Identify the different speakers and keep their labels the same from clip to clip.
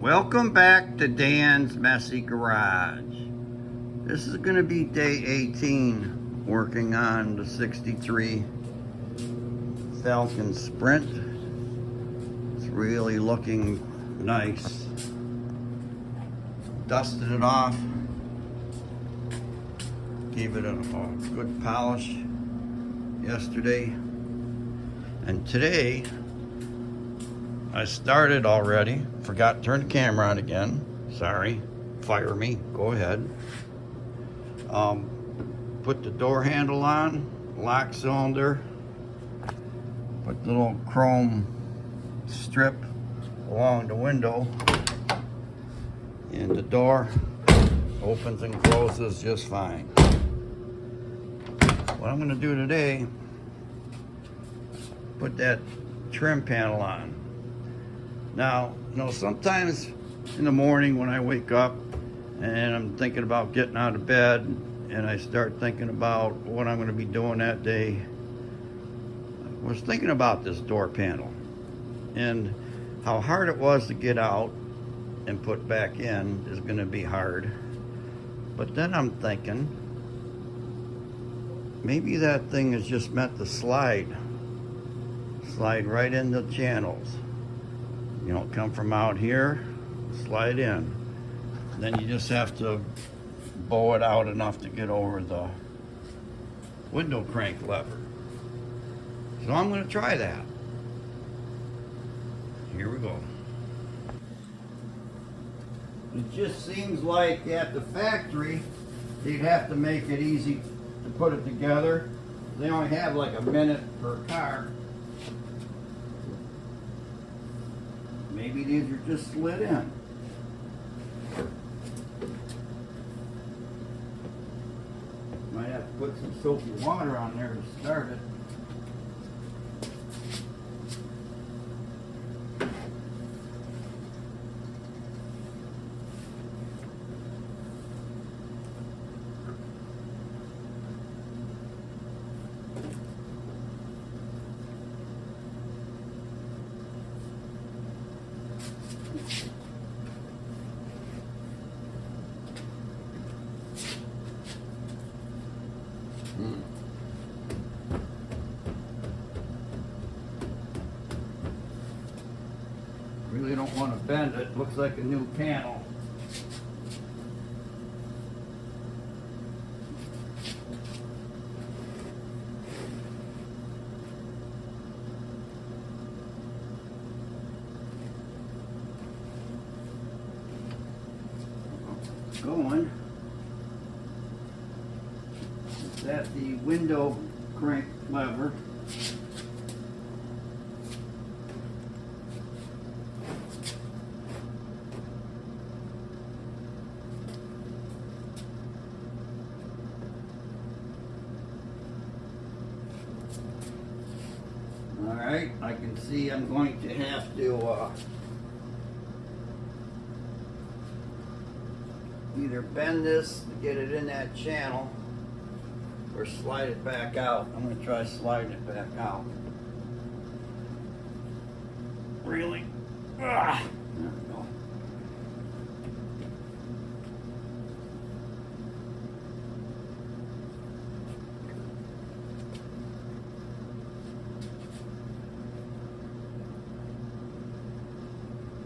Speaker 1: Welcome back to Dan's Messy Garage. This is going to be day 18 working on the 63 Falcon Sprint. It's really looking nice. Dusted it off. Gave it a good polish yesterday. And today I started already. Forgot to turn the camera on again. Sorry. Fire me. Go ahead. Put the door handle on. Lock cylinder. Put the little chrome strip along the window. And the door opens and closes just fine. What I'm going to do today, put that trim panel on. Now, you know, sometimes in the morning when I wake up and I'm thinking about getting out of bed and I start thinking about what I'm going to be doing that day, I was thinking about this door panel and how hard it was to get out and put back in is going to be hard. But then I'm thinking, maybe that thing is just meant to slide right into channels. You know, come from out here, slide in. Then you just have to bow it out enough to get over the window crank lever. So I'm going to try that. Here we go. It just seems like at the factory, they'd have to make it easy to put it together. They only have like a minute per car. Maybe these are just slid in. Might have to put some soapy water on there to start it. Really don't want to bend it. Looks like a new panel. Going. Is that the window crank lever? Alright, I can see I'm going to have to either bend this to get it in that channel or slide it back out. I'm going to try sliding it back out. Really? There we go.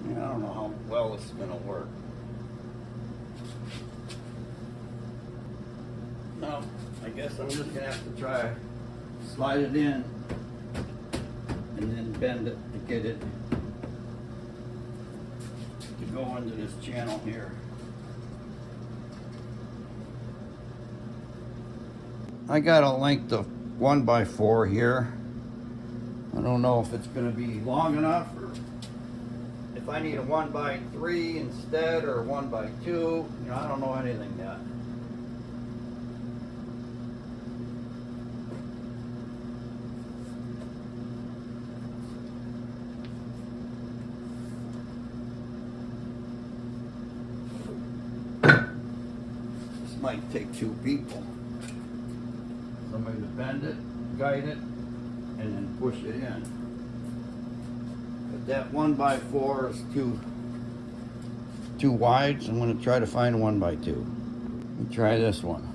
Speaker 1: I don't know how well this is going to work. No, I guess I'm just going to have to try slide it in and then bend it to get it to go into this channel here. I got a length of 1x4 here. I don't know if it's going to be long enough or if I need a 1x3 instead or 1x2, you know, I don't know anything yet. This might take two people. Somebody to bend it, guide it, and then push it in. But that 1x4 is too too wide, so I'm going to try to find a 1x2. Let me try this one.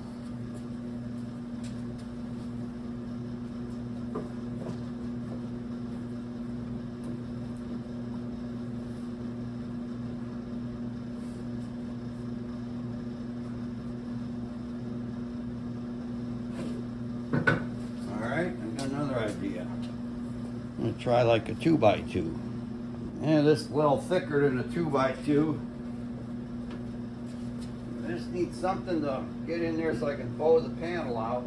Speaker 1: Alright, I got another idea. I'm going to try like a 2x2. Yeah, this is a little thicker than a 2x2. I just need something to get in there so I can bow the panel out.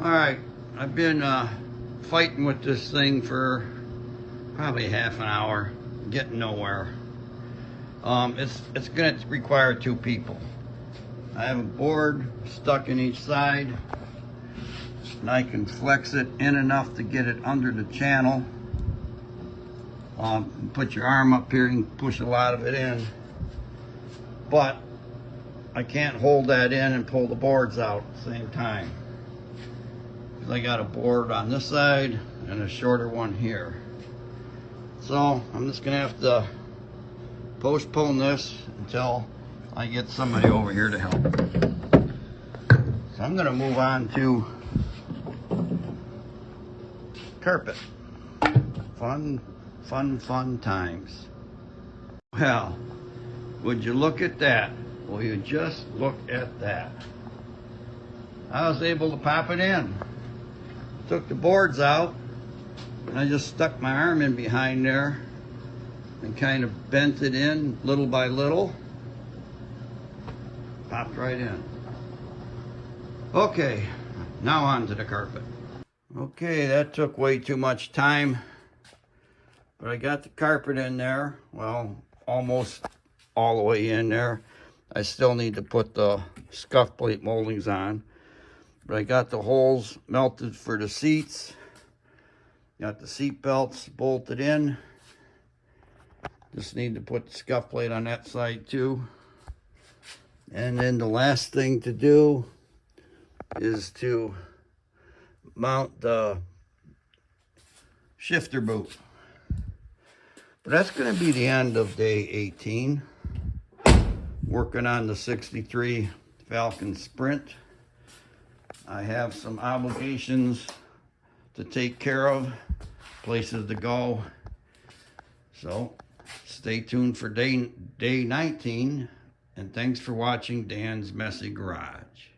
Speaker 1: Alright, I've been fighting with this thing for probably half an hour, getting nowhere. It's going to require 2 people. I have a board stuck in each side, and I can flex it in enough to get it under the channel. Put your arm up here and push a lot of it in, but I can't hold that in and pull the boards out at the same time. I got a board on this side and a shorter one here. So I'm just gonna have to postpone this until I get somebody over here to help. So I'm gonna move on to carpet. Fun times. Well, would you look at that? Will you just look at that? I was able to pop it in. Took the boards out, and I just stuck my arm in behind there and kind of bent it in little by little. Popped right in. Okay, now on to the carpet. Okay, that took way too much time, but I got the carpet in there. Well, almost all the way in there. I still need to put the scuff plate moldings on. But I got the holes melted for the seats. Got the seat belts bolted in. Just need to put the scuff plate on that side too. And then the last thing to do is to mount the shifter boot. But that's going to be the end of day 18. Working on the 63 Falcon Sprint. I have some obligations to take care of, places to go. So stay tuned for day 19, and thanks for watching Dan's Messy Garage.